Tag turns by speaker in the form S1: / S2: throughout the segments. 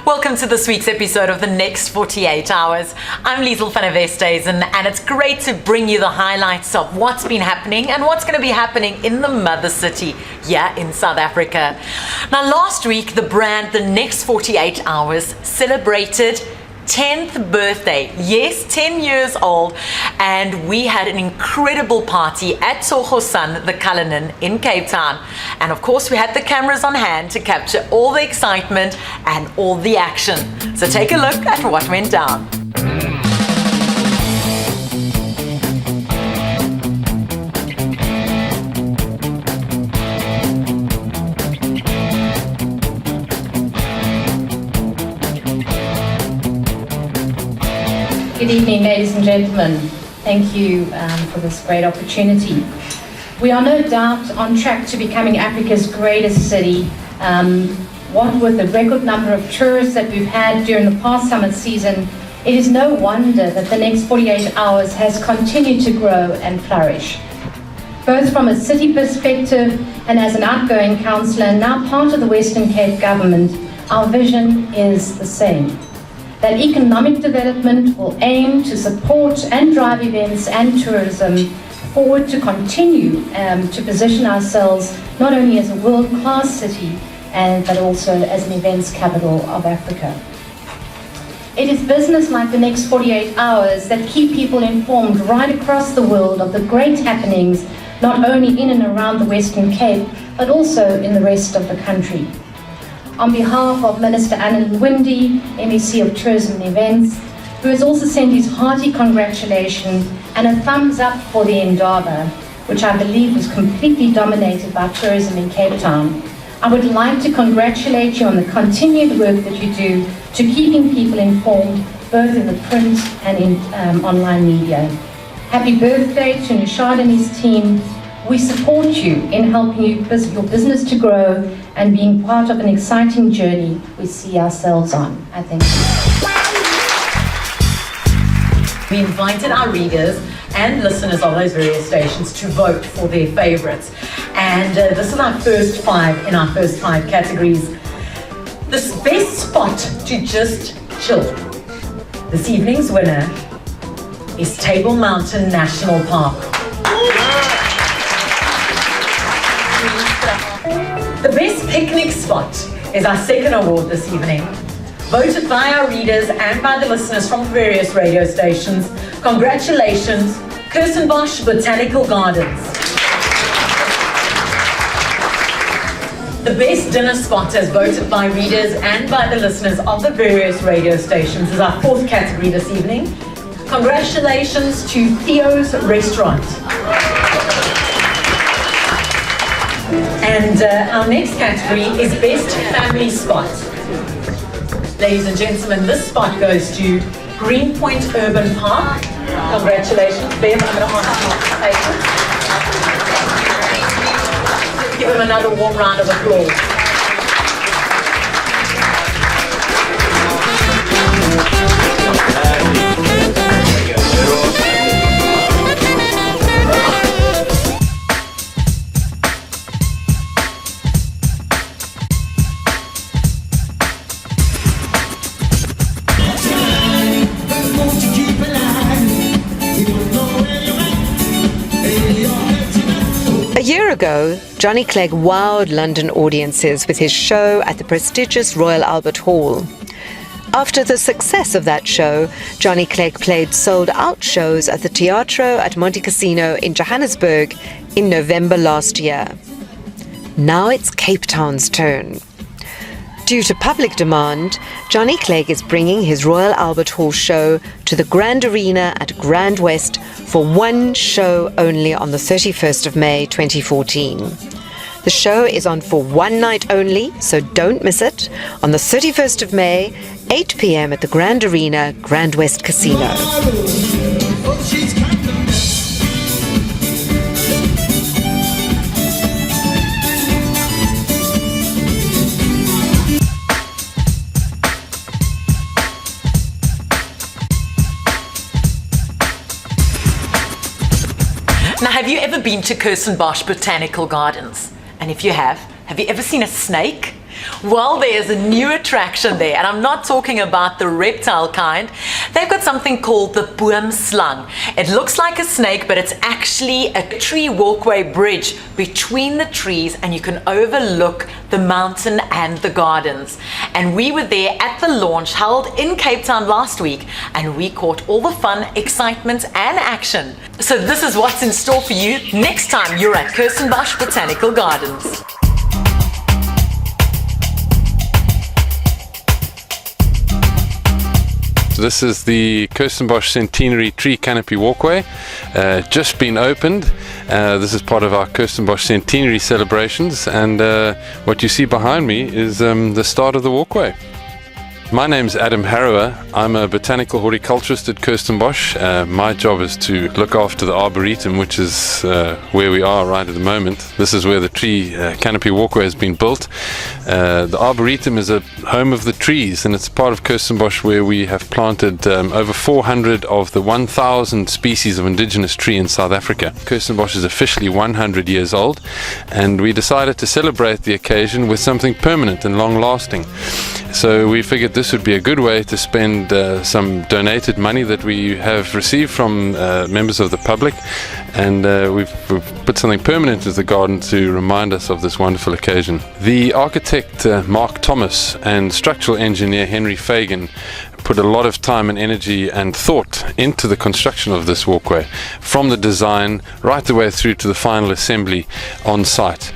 S1: Welcome to this week's episode of the Next 48 Hours. I'm Liesl van der Westhuizen, and it's great to bring you the highlights of what's been happening and what's going to be happening in the mother city here in South Africa. Now, last week, the brand The Next 48 Hours celebrated 10th birthday. Yes, 10 years old, and we had an incredible party at Tsogosan, the Cullinan in Cape Town. And of course, we had the cameras on hand to capture all the excitement and all the action. So take a look at what went down.
S2: Good evening, ladies and gentlemen. Thank you for this great opportunity. We are no doubt on track to becoming Africa's greatest city. What with the record number of tourists that we've had during the past summer season, it is no wonder that the Next 48 Hours has continued to grow and flourish. Both from a city perspective and as an outgoing councillor and now part of the Western Cape government, our vision is the same. That economic development will aim to support and drive events and tourism forward to continue to position ourselves not only as a world-class city, but also as an events capital of Africa. It is business like the Next 48 Hours that keep people informed right across the world of the great happenings, not only in and around the Western Cape, but also in the rest of the country. On behalf of Minister Alan Winde, MEC of Tourism and Events, who has also sent his hearty congratulations and a thumbs up for the Indaba, which I believe was completely dominated by tourism in Cape Town, I would like to congratulate you on the continued work that you do to keeping people informed, both in the print and in online media. Happy birthday to Nishad and his team. We support you in helping your business to grow and being part of an exciting journey we see ourselves on. I thank you.
S1: We invited our readers and listeners of those various stations to vote for their favorites. And this is our first five in our first five categories. This best spot to just chill. This evening's winner is Table Mountain National Park. The best picnic spot is our second award this evening, voted by our readers and by the listeners from various radio stations. Congratulations, Kirstenbosch Botanical Gardens. The best dinner spot, as voted by readers and by the listeners of the various radio stations, is our fourth category this evening. Congratulations to Theo's Restaurant. And our next category is Best Family Spot. Ladies and gentlemen, this spot goes to Greenpoint Urban Park. Congratulations, Bev. I'm going to ask you to give him another warm round of applause.
S3: A year ago, Johnny Clegg wowed London audiences with his show at the prestigious Royal Albert Hall. After the success of that show, Johnny Clegg played sold-out shows at the Teatro at Monte Cassino in Johannesburg in November last year. Now it's Cape Town's turn. Due to public demand, Johnny Clegg is bringing his Royal Albert Hall show to the Grand Arena at Grand West for one show only on the 31st of May 2014. The show is on for one night only, so don't miss it, on the 31st of May, 8 p.m. at the Grand Arena, Grand West Casino.
S1: Now, have you ever been to Kirstenbosch Botanical Gardens? And if you have you ever seen a snake? Well, there's a new attraction there, and I'm not talking about the reptile kind. They've got something called the boomslang. It looks like a snake, but it's actually a tree walkway bridge between the trees, and you can overlook the mountain and the gardens. And we were there at the launch held in Cape Town last week, and we caught all the fun, excitement, and action. So this is what's in store for you next time you're at Kirstenbosch Botanical Gardens.
S4: This is the Kirstenbosch Centenary Tree Canopy Walkway, just been opened. This is part of our Kirstenbosch Centenary celebrations, and what you see behind me is the start of the walkway. My name's Adam Harrower. I'm a botanical horticulturist at Kirstenbosch. My job is to look after the arboretum, which is where we are right at the moment. This is where the tree canopy walkway has been built. The arboretum is a home of the trees, and it's part of Kirstenbosch where we have planted over 400 of the 1,000 species of indigenous tree in South Africa. Kirstenbosch is officially 100 years old, and we decided to celebrate the occasion with something permanent and long-lasting. So we figured this would be a good way to spend some donated money that we have received from members of the public, and we've put something permanent into the garden to remind us of this wonderful occasion. The architect Mark Thomas and structural engineer Henry Fagan put a lot of time and energy and thought into the construction of this walkway, from the design right the way through to the final assembly on site.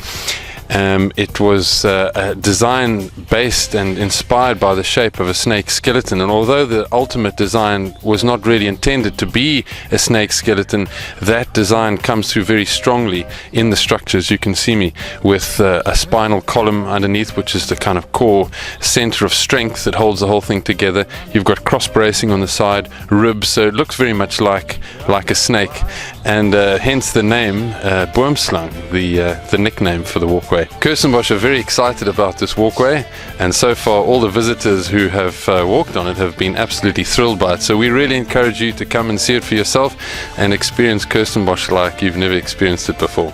S4: It was a design based and inspired by the shape of a snake skeleton, and although the ultimate design was not really intended to be a snake skeleton, that design comes through very strongly in the structures. You can see me with a spinal column underneath, which is the kind of core center of strength that holds the whole thing together. You've got cross bracing on the side, ribs, so it looks very much like a snake, and hence the name boomslang, the nickname for the walkway. Kirstenbosch are very excited about this walkway, and so far all the visitors who have walked on it have been absolutely thrilled by it. So we really encourage you to come and see it for yourself and experience Kirstenbosch like you've never experienced it before.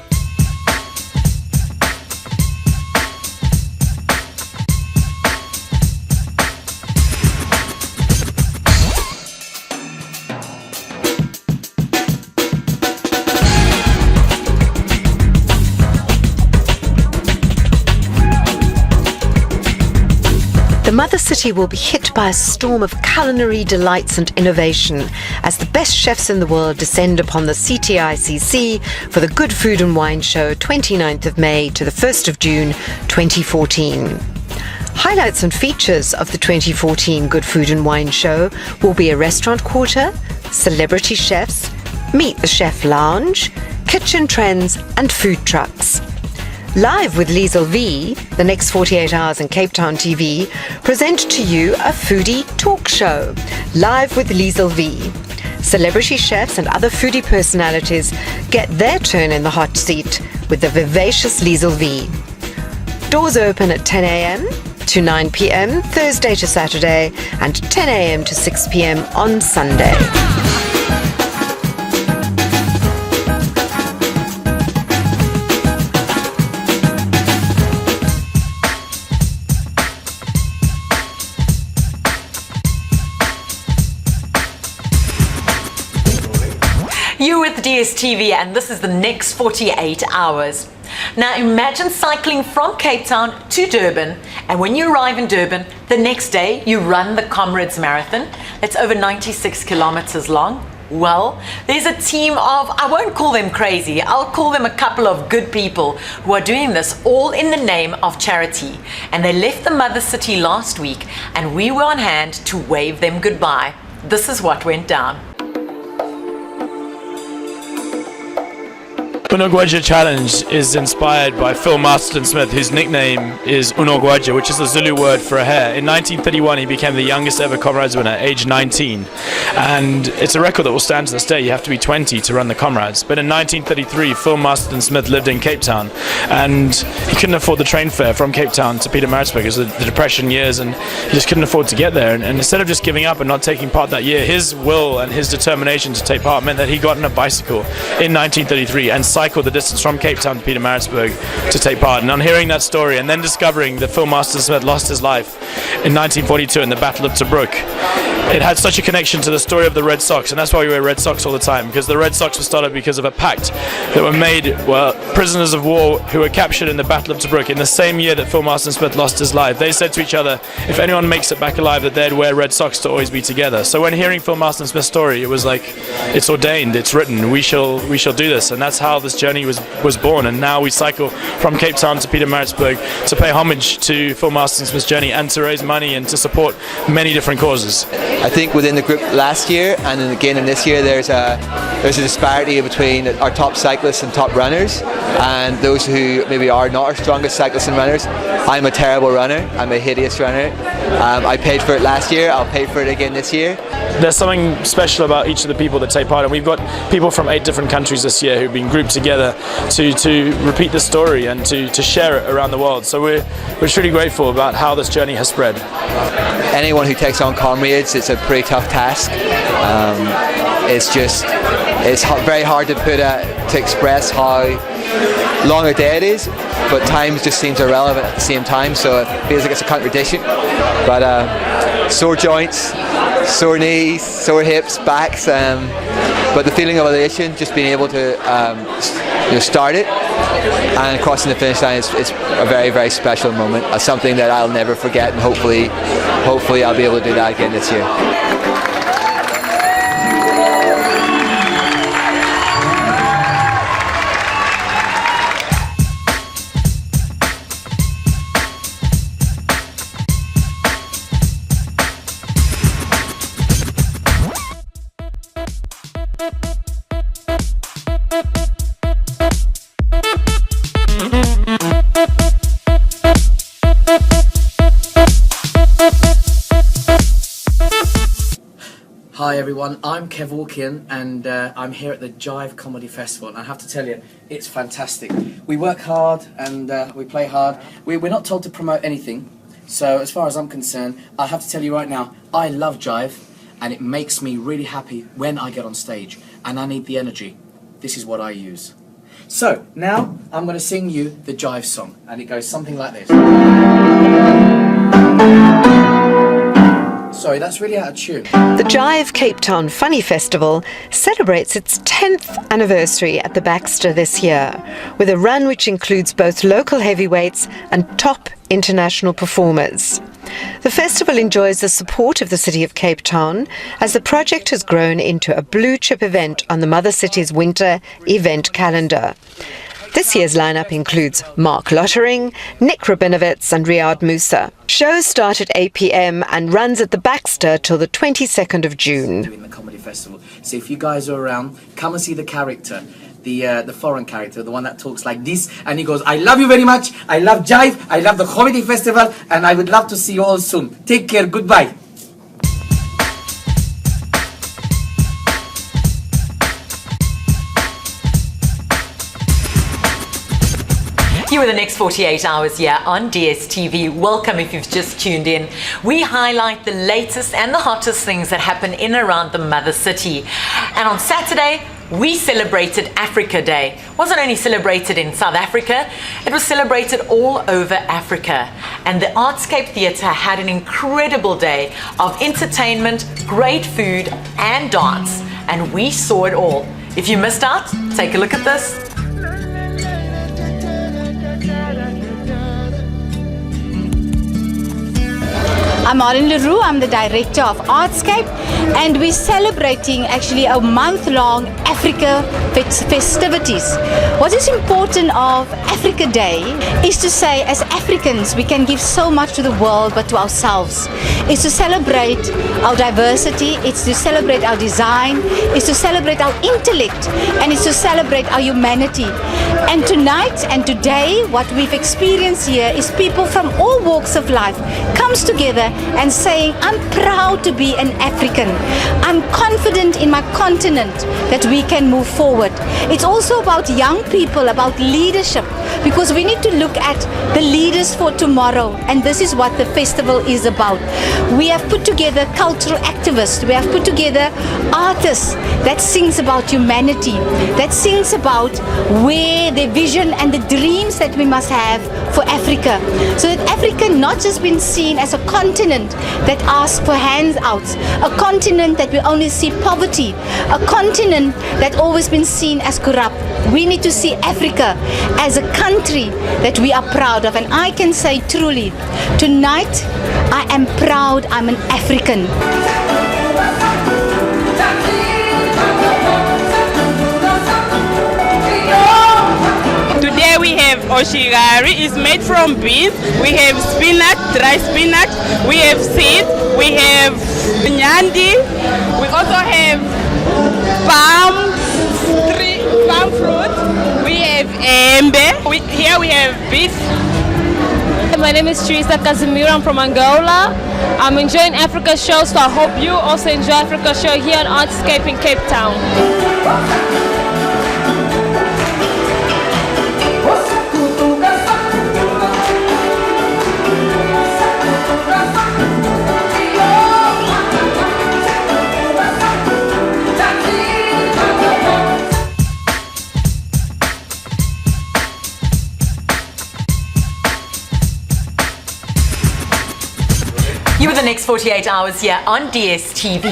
S3: The Mother City will be hit by a storm of culinary delights and innovation as the best chefs in the world descend upon the CTICC for the Good Food and Wine Show 29th of May to the 1st of June 2014. Highlights and features of the 2014 Good Food and Wine Show will be a restaurant quarter, celebrity chefs, Meet the Chef Lounge, kitchen trends and food trucks. Live with Liesl V, the next 48 Hours in Cape Town TV, present to you a foodie talk show, Live with Liesl V. Celebrity chefs and other foodie personalities get their turn in the hot seat with the vivacious Liesl V. Doors open at 10 a.m. to 9 p.m. Thursday to Saturday, and 10 a.m. to 6 p.m. on Sunday.
S1: You're with DSTV, and this is the next 48 hours. Now imagine cycling from Cape Town to Durban, and when you arrive in Durban, the next day you run the Comrades Marathon. It's over 96 kilometers long. Well, there's a team of, I won't call them crazy, I'll call them a couple of good people who are doing this all in the name of charity. And they left the Mother City last week, and we were on hand to wave them goodbye. This is what went down.
S5: Unogwaja Challenge is inspired by Phil Masterton Smith, whose nickname is Unogwaja, which is the Zulu word for a hare. In 1931, he became the youngest ever Comrades winner, age 19. And it's a record that will stand to this day. You have to be 20 to run the Comrades. But in 1933, Phil Masterton Smith lived in Cape Town, and he couldn't afford the train fare from Cape Town to Pietermaritzburg. It was the Depression years, and he just couldn't afford to get there. And instead of just giving up and not taking part that year, his will and his determination to take part meant that he got on a bicycle in 1933 and cycled the distance from Cape Town to Pietermaritzburg to take part. And on hearing that story and then discovering that Phil Masterton Smith lost his life in 1942 in the Battle of Tobruk, it had such a connection to the story of the Red Sox, and that's why we wear red socks all the time, because the Red Sox were started because of a pact that were made, well, prisoners of war who were captured in the Battle of Tobruk in the same year that Phil Masterton Smith lost his life. They said to each other, if anyone makes it back alive, that they'd wear red socks to always be together. So when hearing Phil Masterton Smith's story, it was like, it's ordained, it's written, we shall do this, and that's how this journey was born. And now we cycle from Cape Town to Pietermaritzburg to pay homage to Phil Masterton Smith's journey and to raise money and to support many different causes.
S6: I think within the group last year and then again in this year, there's a disparity between our top cyclists and top runners, and those who maybe are not our strongest cyclists and runners. I'm a terrible runner. I'm a hideous runner. I paid for it last year. I'll pay for it again this year.
S5: There's something special about each of the people that take part, and we've got people from 8 different countries this year who've been grouped together to repeat the story and to share it around the world. So we're truly grateful about how this journey has spread.
S6: Anyone who takes on Comrades, it's a pretty tough task. It's very hard to express how long a day it is, but time just seems irrelevant at the same time, so it feels like it's a contradiction. But sore joints, sore knees, sore hips, backs, but the feeling of elation, just being able to start it and crossing the finish line is a very, very special moment. Something that I'll never forget, and hopefully I'll be able to do that again this year.
S7: Hi everyone, I'm Kev Walkian, and I'm here at the Jive Comedy Festival, and I have to tell you, it's fantastic. We work hard and we play hard. We're not told to promote anything, so as far as I'm concerned, I have to tell you right now, I love Jive, and it makes me really happy when I get on stage, and I need the energy. This is what I use. So, now I'm going to sing you the Jive song, and it goes something like this. Sorry, that's really out of tune.
S3: The Jive Cape Town Funny Festival celebrates its 10th anniversary at the Baxter this year, with a run which includes both local heavyweights and top international performers. The festival enjoys the support of the City of Cape Town as the project has grown into a blue-chip event on the Mother City's winter event calendar. This year's lineup includes Mark Lottering, Nick Rabinowitz and Riyad Musa. Shows start at 8 p.m. and runs at the Baxter till the 22nd of June.
S7: Doing the comedy festival. So if you guys are around, come and see the character, the foreign character, the one that talks like this, and he goes, I love you very much, I love Jive, I love the comedy festival, and I would love to see you all soon. Take care, goodbye.
S1: You are the next 48 hours here on DSTV. Welcome if you've just tuned in. We highlight the latest and the hottest things that happen in and around the Mother City. And on Saturday, we celebrated Africa Day. It wasn't only celebrated in South Africa, it was celebrated all over Africa. And the Artscape Theatre had an incredible day of entertainment, great food and dance. And we saw it all. If you missed out, take a look at this.
S8: I'm Maureen Leroux, I'm the director of Artscape, and we're celebrating actually a month-long Africa festivities. What is important of Africa Day is to say, as Africans, we can give so much to the world, but to ourselves. It's to celebrate our diversity, it's to celebrate our design, it's to celebrate our intellect, and it's to celebrate our humanity. And tonight and today, what we've experienced here is people from all walks of life comes together and saying, I'm proud to be an African. I'm confident in my continent that we can move forward. It's also about young people, about leadership, because we need to look at the leaders for tomorrow, and this is what the festival is about. We have put together cultural activists, we have put together artists that sings about humanity, that sings about where the vision and the dreams that we must have for Africa, so that Africa not just been seen as a continent that asks for handouts, a continent that we only see poverty, a continent that always been seen as corrupt. We need to see Africa as a country that we are proud of, and I can say truly, tonight I am proud I'm an African.
S9: Today we have oshigari, it's made from beans. We have spinach, dry spinach. We have seeds. We have nyandi. We also have palm fruit. We have embe. Here we have beef.
S10: My name is Teresa Casimiro. I'm from Angola. I'm enjoying Africa show, so I hope you also enjoy Africa show here on Artscape in Cape Town.
S1: You were the next 48 hours here on DSTV.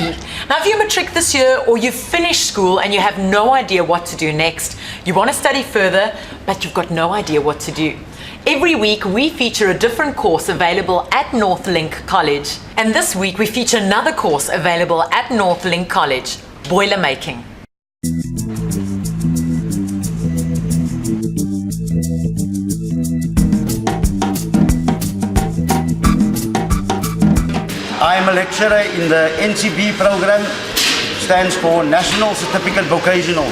S1: Now, if you're matric this year or you've finished school and you have no idea what to do next, you want to study further, but you've got no idea what to do. Every week, we feature a different course available at Northlink College. And this week, we feature another course available at Northlink College, boiler making.
S11: I'm a lecturer in the NCB program, stands for National Certificate Vocational.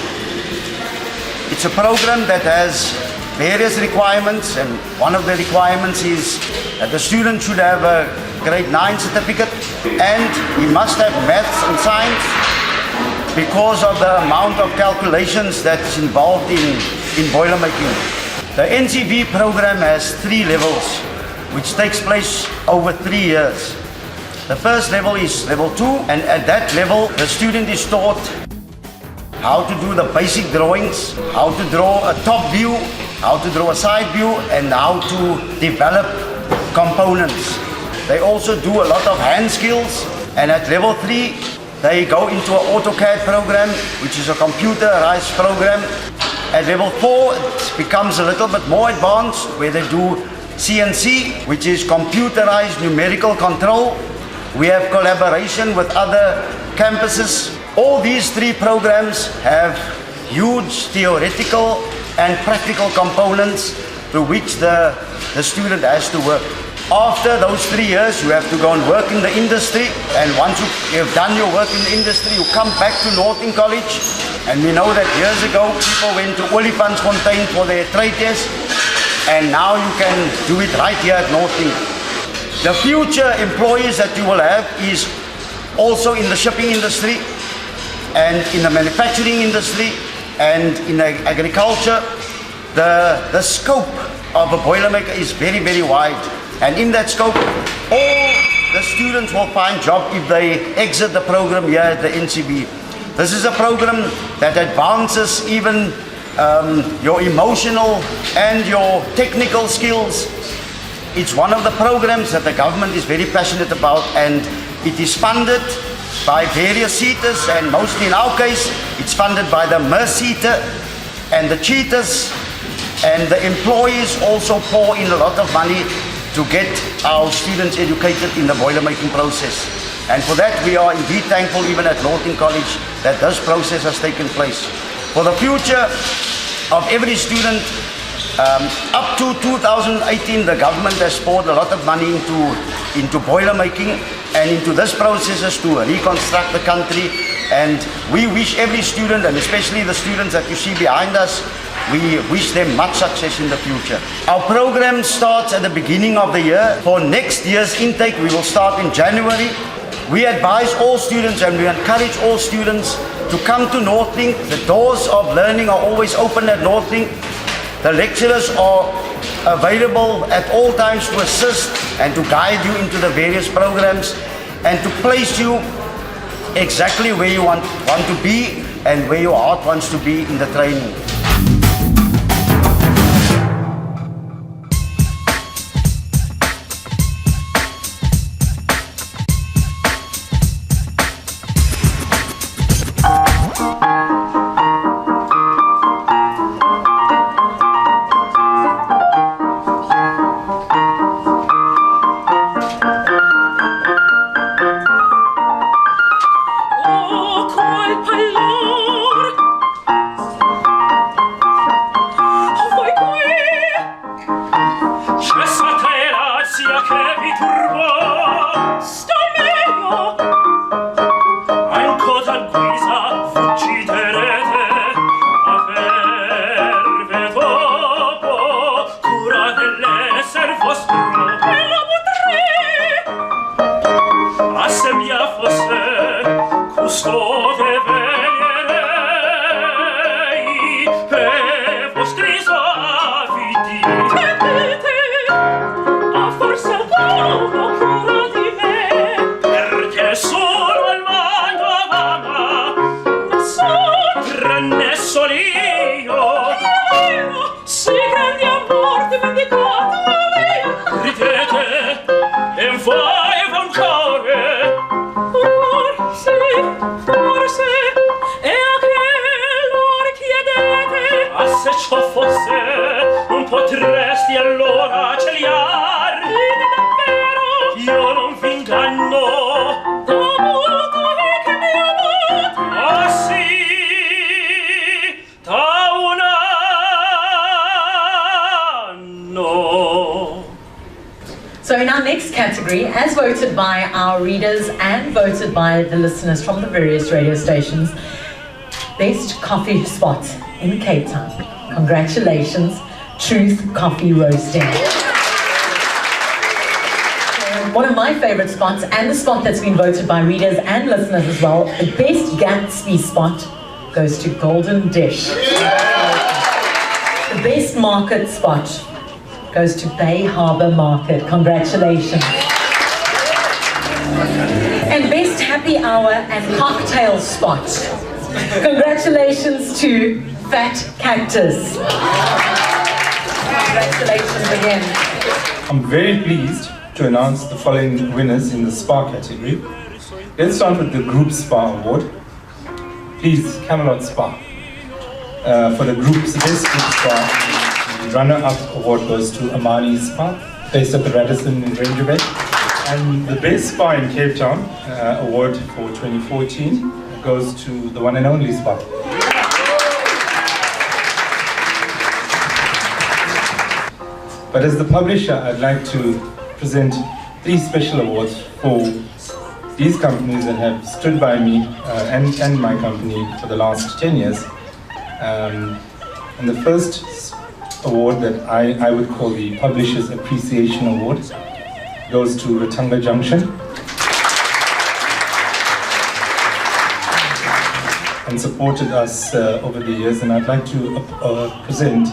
S11: It's a program that has various requirements, and one of the requirements is that the student should have a grade 9 certificate, and he must have maths and science because of the amount of calculations that's involved in boiler making. The NCB program has 3 levels, which takes place over 3 years. The first level is level 2, and at that level the student is taught how to do the basic drawings, how to draw a top view, how to draw a side view, and how to develop components. They also do a lot of hand skills, and at level 3 they go into an AutoCAD program, which is a computerized program. At level 4 it becomes a little bit more advanced, where they do CNC, which is computerized numerical control. We have collaboration with other campuses. All these 3 programs have huge theoretical and practical components through which the student has to work. After those 3 years, you have to go and work in the industry, and once you've done your work in the industry, you come back to Northlink College. And we know that years ago, people went to Olifantsfontein for their trade test, and now you can do it right here at Northlink. The future employees that you will have is also in the shipping industry and in the manufacturing industry and in agriculture. The scope of a boilermaker is very, very wide, and in that scope all the students will find job if they exit the program here at the NCB. This is a program that advances even your emotional and your technical skills. It's one of the programs that the government is very passionate about, and it is funded by various seaters, and mostly in our case it's funded by the MER-seater and the cheaters, and the employees also pour in a lot of money to get our students educated in the boilermaking process. And for that, we are indeed thankful, even at Northlink College, that this process has taken place. For the future of every student, up to 2018, the government has poured a lot of money into boilermaking and into this processes to reconstruct the country. And we wish every student, and especially the students that you see behind us, we wish them much success in the future. Our program starts at the beginning of the year. For next year's intake, we will start in January. We advise all students and we encourage all students to come to Northlink. The doors of learning are always open at Northlink. The lecturers are available at all times to assist and to guide you into the various programs and to place you exactly where you want to be and where your heart wants to be in the training.
S1: So in our next category, as voted by our readers and voted by the listeners from the various radio stations, Best Coffee Spot in Cape Town. Congratulations, Truth Coffee Roasting. One of my favorite spots, and the spot that's been voted by readers and listeners as well, the Best Gatsby spot goes to Golden Dish. The Best Market spot goes to Bay Harbour Market. Congratulations. And Best Happy Hour and Cocktail spot. Congratulations to Fat Cactus. Congratulations again.
S12: I'm very pleased to announce the following winners in the Spa category. Let's start with the Group Spa Award. Please, Camelot Spa. For the group's Best Group Spa, the runner-up award goes to Amani Spa, based at the Radisson in Ranger Bay. And the Best Spa in Cape Town award for 2014 goes to the one and only Spa. But as the publisher, I'd like to present 3 special awards for these companies that have stood by me and my company for the last 10 years. And the first award that I would call the Publishers Appreciation Award goes to Ratanga Junction. And supported us over the years, and I'd like to present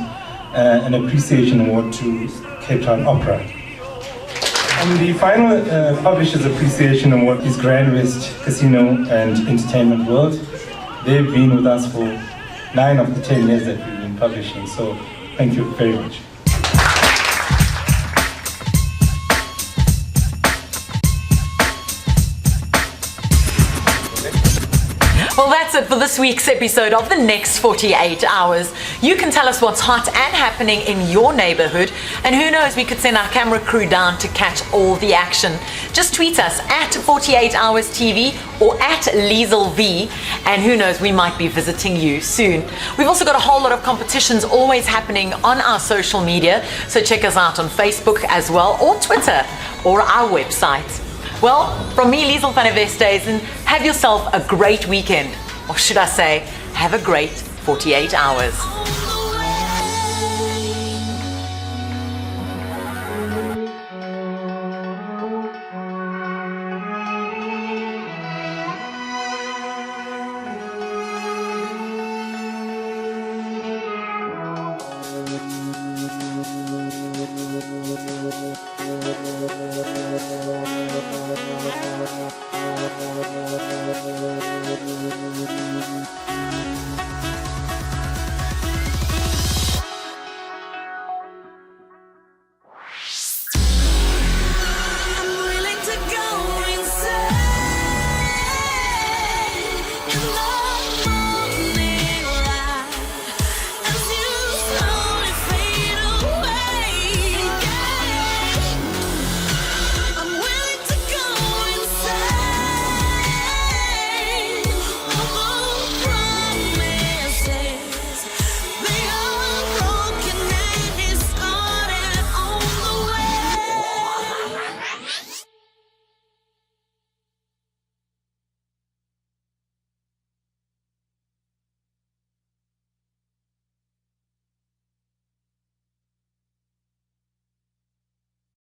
S12: an appreciation award to Cape Town Opera. And the final Publishers Appreciation Award is Grand West Casino and Entertainment World. They've been with us for 9 of the 10 years that we've been publishing, so thank you very much.
S1: Well, Well, that's it for this week's episode of The Next 48 Hours. You can tell us what's hot and happening in your neighborhood, and who knows, we could send our camera crew down to catch all the action. Just tweet us at 48hours TV or at LieselV, and who knows, we might be visiting you soon. We've also got a whole lot of competitions always happening on our social media, so check us out on Facebook as well, or Twitter, or our website. Well, from me, Liesel van der Westhuizen, have yourself a great weekend. Or should I say, have a great 48 hours.